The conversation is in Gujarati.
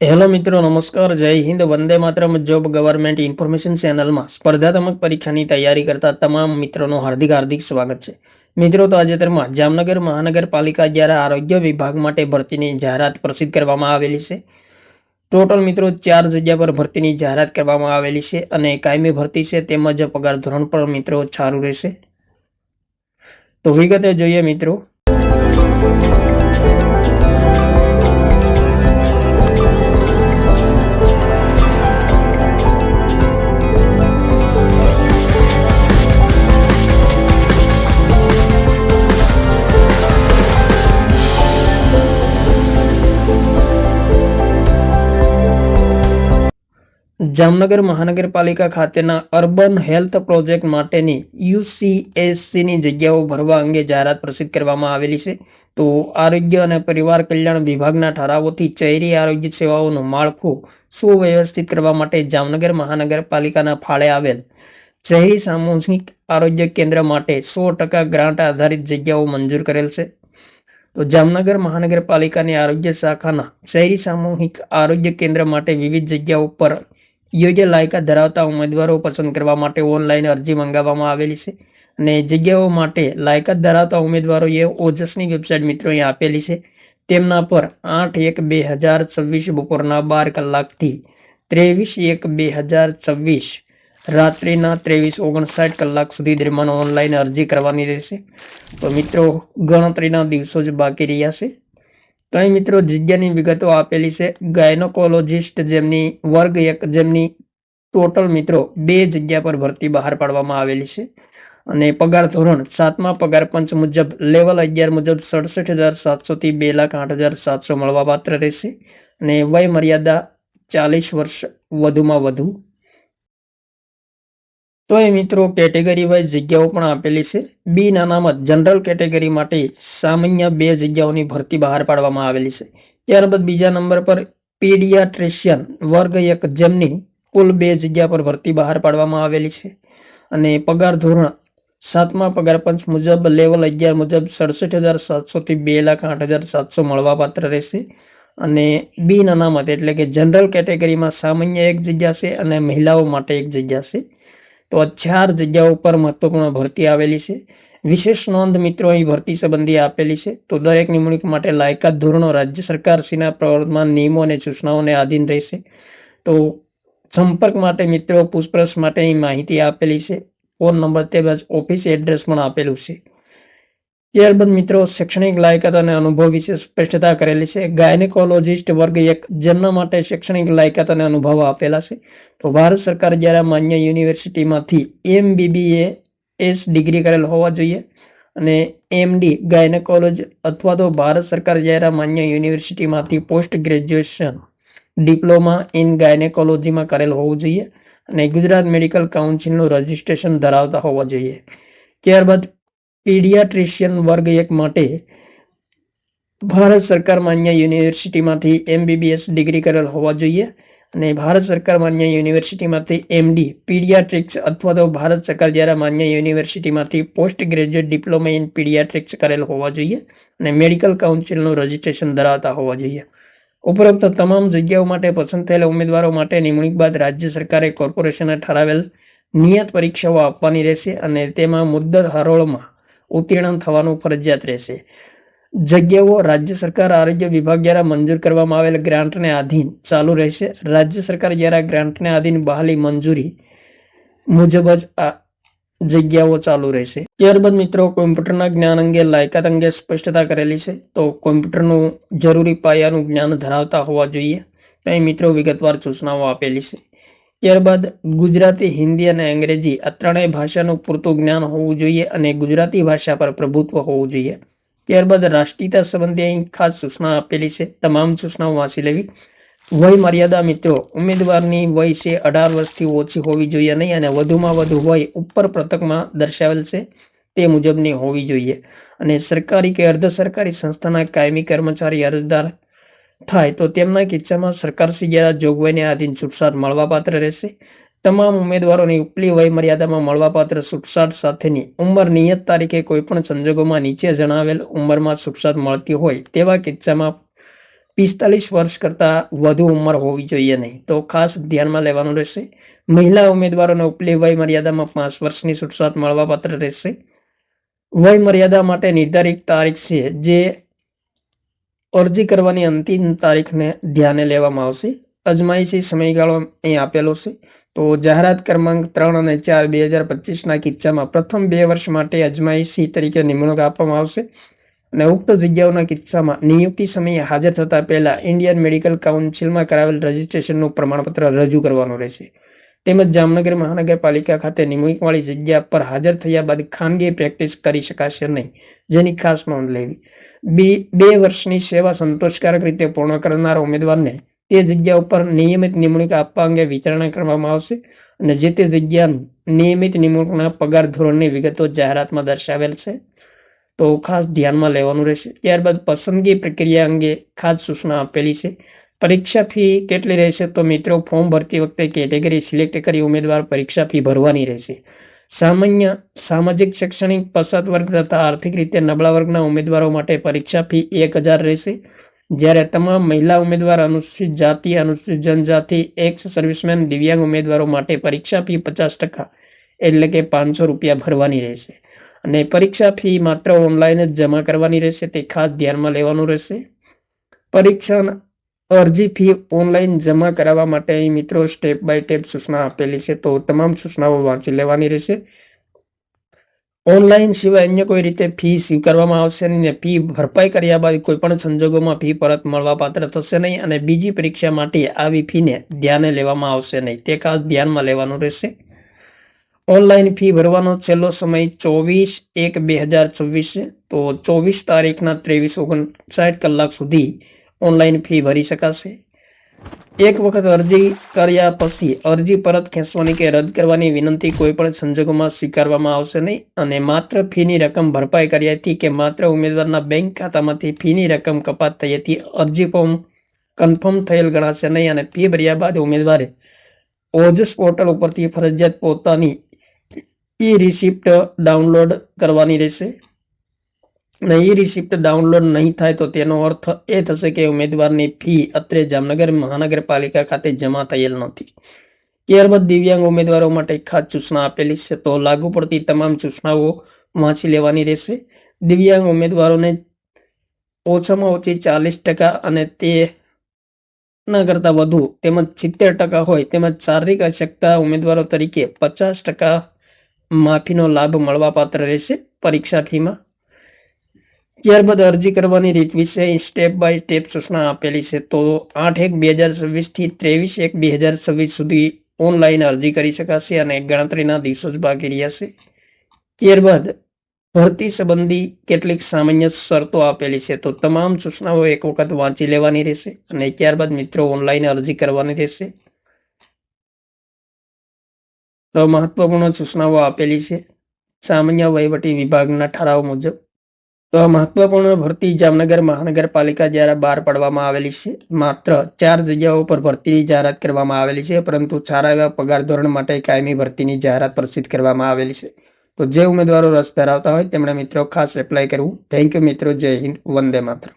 હેલો મિત્રો, નમસ્કાર, જય Hind, Vande Mataram. Job government information ચેનલમાં સ્પર્ધાત્મક પરીક્ષાની તૈયારી કરતા તમામ મિત્રોનું હાર્દિક સ્વાગત છે. મિત્રો, તો તાજેતરમાં જામનગર મહાનગરપાલિકા દ્વારા આરોગ્ય વિભાગ માટે ભરતીની જાહેરાત પ્રસિદ્ધ કરવામાં આવેલી છે. ટોટલ મિત્રો 4 જગ્યા પર ભરતીની જાહેરાત કરવામાં આવેલી છે અને કાયમી ભરતી છે, તેમજ પગાર ધોરણ પણ મિત્રો સારું રહેશે. તો વિગતે જોઈએ મિત્રો. જામનગર મહાનગરપાલિકા ખાતેના અર્બન હેલ્થ પ્રોજેક્ટ માટેની યુસીએસસીની જગ્યાઓ ભરવા અંગે જાહેરાત પ્રસિદ્ધ કરવામાં આવેલી છે. તો આરોગ્ય અને પરિવાર કલ્યાણ વિભાગના ઠરાવોથી શહેરી આરોગ્ય સેવાઓનું માળખું સુવ્યવસ્થિત કરવા માટે જામનગર મહાનગરપાલિકાના ફાળે આવેલ શહેરી સામૂહિક આરોગ્ય કેન્દ્ર માટે 100% ગ્રાન્ટ આધારિત જગ્યાઓ મંજૂર કરેલ છે. તો જામનગર મહાનગરપાલિકાની આરોગ્ય શાખાના શહેરી સામૂહિક આરોગ્ય કેન્દ્ર માટે વિવિધ જગ્યાઓ પર યોગ્ય લાયકાત ધરાવતા ઉમેદવારો પસંદ કરવા માટે ઓનલાઈન અરજી મંગાવવામાં આવેલી છે અને જગ્યાઓ માટે લાયકાત ધરાવતા ઉમેદવારોએ ઓજસની વેબસાઇટ મિત્રો અહીં આપેલી છે. તેમના પર 8/1/2026 બપોરના 12 કલાકથી 23/1/2026 રાત્રિના 23:59 કલાક સુધી દરમિયાન ઓનલાઈન અરજી કરવાની રહેશે. તો મિત્રો, ગણતરીના દિવસો જ બાકી રહ્યા છે. તો અહીં મિત્રો જગ્યાની વિગતો આપેલી છે. ગાયનોકોલોજીસ્ટ જેમની વર્ગ 1 જેમની ટોટલ મિત્રો 2 જગ્યા પર ભરતી બહાર પાડવામાં આવેલી છે અને પગાર ધોરણ 7મા પગાર પંચ મુજબ લેવલ 11 મુજબ 67,700 થી 2,08,700 મળવાપાત્ર રહેશે અને વય મર્યાદા 40 વર્ષ વધુમાં વધુ. તો એ મિત્રો કેટેગરી વાઇઝ જગ્યાઓ પણ આપેલી છે. બી અનામત જનરલ કેટેગરી માટે સામાન્ય 2 જગ્યાઓની ભરતી બહાર પાડવામાં આવેલી છે. ત્યારબાદ બીજા નંબર પર પીડિયાટ્રિશિયન વર્ગ 1 જેમની કુલ 2 જગ્યા પર ભરતી બહાર પાડવામાં આવેલી છે અને પગાર ધોરણ 7મા પગાર પંચ મુજબ લેવલ 11 મુજબ 67,700 થી 2,08,700 મળવાપાત્ર રહેશે અને બી અનામત એટલે કે જનરલ કેટેગરીમાં સામાન્ય 1 જગ્યા છે અને મહિલાઓ માટે 1 જગ્યા છે. તો 4 જગ્યાઓ પર મહત્વપૂર્ણ ભરતી આવેલી છે. વિશેષ નોંધ મિત્રો અહીં ભરતી સંબંધી આપેલી છે. તો દરેક નિમણૂક માટે લાયકાત ધોરણો રાજ્ય સરકારશ્રીના પ્રવર્તમાન નિયમો અને સૂચનાઓને આધીન રહેશે. તો સંપર્ક માટે મિત્રો પૂછપરછ માટે અહીં માહિતી આપેલી છે. ફોન નંબર તેમજ ઓફિસ એડ્રેસ પણ આપેલું છે. ત્યારબાદ મિત્રો શૈક્ષણિક લાયકાત અને અનુભવ વિશે સ્પષ્ટતા કરેલી છે. ગાયનેકોલોજીસ્ટ વર્ગ 1 જેમના માટે શૈક્ષણિક લાયકાત અને અનુભવ આપેલા છે. તો ભારત સરકાર દ્વારા માન્ય યુનિવર્સિટીમાંથી MBBS ડિગ્રી કરેલ હોવા જોઈએ અને MD ગાયનેકોલોજી અથવા તો ભારત સરકાર દ્વારા માન્ય યુનિવર્સિટીમાંથી પોસ્ટ ગ્રેજ્યુએશન ડિપ્લોમા ઇન ગાયનેકોલોજીમાં કરેલ હોવું જોઈએ અને ગુજરાત મેડિકલ કાઉન્સિલનું રજિસ્ટ્રેશન ધરાવતા હોવા જોઈએ. ત્યારબાદ પીડિયાટ્રિશિયન વર્ગ 1 માટે ભારત સરકાર માન્ય યુનિવર્સિટીમાંથી MBBS ડિગ્રી કરેલ હોવા જોઈએ અને ભારત સરકાર માન્ય યુનિવર્સિટીમાંથી MD પીડિયાટ્રિક્સ અથવા તો ભારત સરકાર દ્વારા માન્ય યુનિવર્સિટીમાંથી post graduate diploma in paediatrics કરેલ હોવા જોઈએ અને મેડિકલ કાઉન્સિલનું રજિસ્ટ્રેશન ધરાવતા હોવા જોઈએ. ઉપરોક્ત તમામ જગ્યાઓ માટે પસંદ થયેલા ઉમેદવારો માટે નિમણૂક બાદ રાજ્ય સરકારે કોર્પોરેશને ઠરાવેલ નિયત પરીક્ષાઓ આપવાની રહેશે અને તેમાં મુદ્દત હરોળમાં ઉત્તીર્ણ થવાનું ફરજિયાત રહેશે. જગ્યાઓ રાજ્ય સરકાર આરોગ્ય વિભાગ દ્વારા મંજૂર કરવામાં આવેલ ગ્રાન્ટને આધીન ચાલુ રહેશે. રાજ્ય સરકાર દ્વારા ગ્રાન્ટને આધીન બહાલી મંજૂરી મુજબ જ આ જગ્યાઓ ચાલુ રહેશે. ત્યારબાદ મિત્રો કોમ્પ્યુટરના જ્ઞાન અંગે લાયકાત અંગે સ્પષ્ટતા કરેલી છે. તો કોમ્પ્યુટરનું જરૂરી પાયાનું જ્ઞાન ધરાવતા હોવા જોઈએ. અહીં મિત્રો વિગતવાર સૂચનાઓ આપેલી છે. ત્યારબાદ ગુજરાતી, હિન્દી અને અંગ્રેજી આ 3 ભાષાનું પૂરતું જ્ઞાન હોવું જોઈએ અને ગુજરાતી ભાષા પર પ્રભુત્વ હોવું જોઈએ. ત્યારબાદ રાષ્ટ્રીયતા સંબંધી અહીં ખાસ સૂચના આપેલી છે. તમામ સૂચનાઓ વાંચી લેવી. વય મર્યાદા મિત્રો ઉમેદવારની વય છે 18 વર્ષથી ઓછી હોવી જોઈએ નહીં અને વધુમાં વધુ વય ઉપર પત્રકમાં દર્શાવેલ છે તે મુજબની હોવી જોઈએ અને સરકારી કે અર્ધ સરકારી સંસ્થાના કાયમી કર્મચારી અરજદાર થાય તો તેમના કિસ્સામાં સરકારશ્રી દ્વારા જોગવાઈને આધીન છૂટછાટ મળવાપાત્ર રહેશે. તમામ ઉમેદવારોની ઉપલી વય મર્યાદામાં મળવાપાત્ર છૂટછાટ સાથેની ઉંમર નિયત તારીખે કોઈપણ સંજોગોમાં નીચે જણાવેલ ઉંમરમાં છૂટછાટ મળતી હોય તેવા કિસ્સામાં 45 વર્ષ કરતાં વધુ ઉંમર હોવી જોઈએ નહીં, તો ખાસ ધ્યાનમાં લેવાનું રહેશે. મહિલા ઉમેદવારોને ઉપલી વય મર્યાદામાં 5 વર્ષની છૂટછાટ મળવાપાત્ર રહેશે. વય મર્યાદા માટે નિર્ધારિત તારીખ છે, જે અરજી કરવાની અંતિમ તારીખને ધ્યાને લેવામાં આવશે. અજમાયશી સમયગાળો અહીં આપેલો છે. તો જાહેરાત ક્રમાંક 3 અને 4 2025ના કિસ્સામાં પ્રથમ 2 વર્ષ માટે અજમાયશી તરીકે નિમણૂક આપવામાં આવશે અને ઉક્ત જગ્યાઓના કિસ્સામાં નિયુક્તિ સમયે હાજર થતા પહેલા ઇન્ડિયન મેડિકલ કાઉન્સિલમાં કરાવેલ રજીસ્ટ્રેશનનું પ્રમાણપત્ર રજૂ કરવાનું રહેશે. તેમજ જામનગર મહાનગરપાલિકા ખાતે નિમણૂકવાળી જગ્યા પર હાજર થયા બાદ ખાનગી પ્રેક્ટિસ કરી શકાશે નહીં, જેની ખાસ નોંધ લેવી. 2 વર્ષની સેવા સંતોષકારક રીતે પૂર્ણ કરનાર ઉમેદવારને તે જગ્યા ઉપર નિયમિત નિમણૂક આપવા અંગે વિચારણા કરવામાં આવશે અને જે તે જગ્યાનું નિયમિત નિમણૂકના પગાર ધોરણની વિગતો જાહેરાતમાં દર્શાવેલ છે, તો ખાસ ધ્યાનમાં લેવાનું રહેશે. ત્યારબાદ પસંદગી પ્રક્રિયા અંગે ખાસ સૂચના આપેલી છે. પરીક્ષા ફી કેટલી રહેશે? તો મિત્રો, ફોર્મ ભરતી વખતે કેટેગરી સિલેક્ટ કરી ઉમેદવાર પરીક્ષા ફી ભરવાની રહેશે. સામાન્ય, સામાજિક, શૈક્ષણિક પછાત વર્ગ તથા આર્થિક રીતે નબળા વર્ગના ઉમેદવારો માટે પરીક્ષા ફી 1000 રહેશે. જ્યારે તમામ મહિલા ઉમેદવાર, અનુસૂચિત જાતિ, અનુસૂચિત જનજાતિ, એક્સ સર્વિસમેન, દિવ્યાંગ ઉમેદવારો માટે પરીક્ષા ફી 50% એટલે કે 500 રૂપિયા ભરવાની રહેશે અને પરીક્ષા ફી માત્ર ઓનલાઈન જ જમા કરવાની રહેશે, તે ખાસ ધ્યાનમાં લેવાનું રહેશે. પરીક્ષાના અરજી ફી ઓનલાઈન જમા કરાવવા માટે અહીં મિત્રો સ્ટેપ બાય સ્ટેપ સૂચના આપેલી છે, તો તમામ સૂચનાઓ વાંચી લેવાની રહેશે. ઓનલાઈન સિવાય અન્ય કોઈ રીતે ફી સ્વીકારવામાં આવશે નહીં. ફી ભરપાઈ કર્યા બાદ કોઈ પણ સંજોગોમાં ફી પરત મળવાપાત્ર થશે નહીં અને બીજી પરીક્ષા માટે આવી ફીને ધ્યાને લેવામાં આવશે નહીં, તે ખાસ ધ્યાનમાં લેવાનું રહેશે. ઓનલાઈન ફી ભરવાનો છેલ્લો સમય 24/1/2026 છે, તો 24 તારીખના 23:59 કલાક સુધી ઓનલાઈન ફી ભરી શકાશે. એક વખત અરજી કર્યા પછી અરજી પરત ખેંચવાની કે રદ કરવાની વિનંતી કોઈ પણ સંજોગોમાં સ્વીકારવામાં આવશે નહીં અને માત્ર ફીની રકમ ભરપાઈ કર્યાથી કે માત્ર ઉમેદવારના બેંક ખાતામાંથી ફીની રકમ કપાત થયાથી અરજી ફોર્મ કન્ફર્મ થયેલ ગણાશે નહીં અને ફી ભર્યા બાદ ઉમેદવારે ઓજસ પોર્ટલ ઉપરથી ફરજિયાત પોતાની ઈ-રિસિપ્ટ ડાઉનલોડ કરવાની રહેશે અને ઈ-રિસિપ્ટ ડાઉનલોડ નહીં થાય તો તેનો અર્થ એ થશે કે ઉમેદવારની ફી અત્રે જામનગર મહાનગરપાલિકા ખાતે જમા થયેલ નથી. ત્યારબાદ દિવ્યાંગ ઉમેદવારો માટે ખાસ સૂચના આપેલી છે, તો લાગુ પડતી તમામ સૂચનાઓ વાંચી લેવાની રહેશે. દિવ્યાંગ ઉમેદવારોને ઓછામાં ઓછી 40% અને તેના કરતાં વધુ તેમજ 70% હોય તેમજ શારીરિક અશક્તતા ઉમેદવારો તરીકે 50% માફીનો લાભ મળવાપાત્ર રહેશે પરીક્ષા ફીમાં. ત્યારબાદ અરજી કરવાની રીત વિશે સ્ટેપ બાય સ્ટેપ સૂચના આપેલી છે, તો 8/1/2026 થી 23/1/2026 સુધી ઓનલાઈન અરજી કરી શકાશે અને ગણતરીના દિવસો જ બાકી રહ્યા છે. ત્યારબાદ ભરતી સંબંધી કેટલીક સામાન્ય શરતો આપેલી છે, તો તમામ સૂચનાઓ એક વખત વાંચી લેવાની રહેશે અને ત્યારબાદ મિત્રો ઓનલાઈન અરજી કરવાની રહેશે. તો મહત્વપૂર્ણ સૂચનાઓ આપેલી છે સામાન્ય વહીવટી વિભાગના ઠરાવ મુજબ. તો આ મહત્વપૂર્ણ ભરતી જામનગર મહાનગરપાલિકા દ્વારા બહાર પાડવામાં આવેલી છે. માત્ર 4 જગ્યાઓ પર ભરતીની જાહેરાત કરવામાં આવેલી છે, પરંતુ સારા એવા પગાર ધોરણ માટે કાયમી ભરતીની જાહેરાત પ્રસિદ્ધ કરવામાં આવેલી છે. તો જે ઉમેદવારો રસ ધરાવતા હોય તેમણે મિત્રો ખાસ એપ્લાય કરવું. થેન્ક યુ મિત્રો. જય હિન્દ. વંદે માતરમ.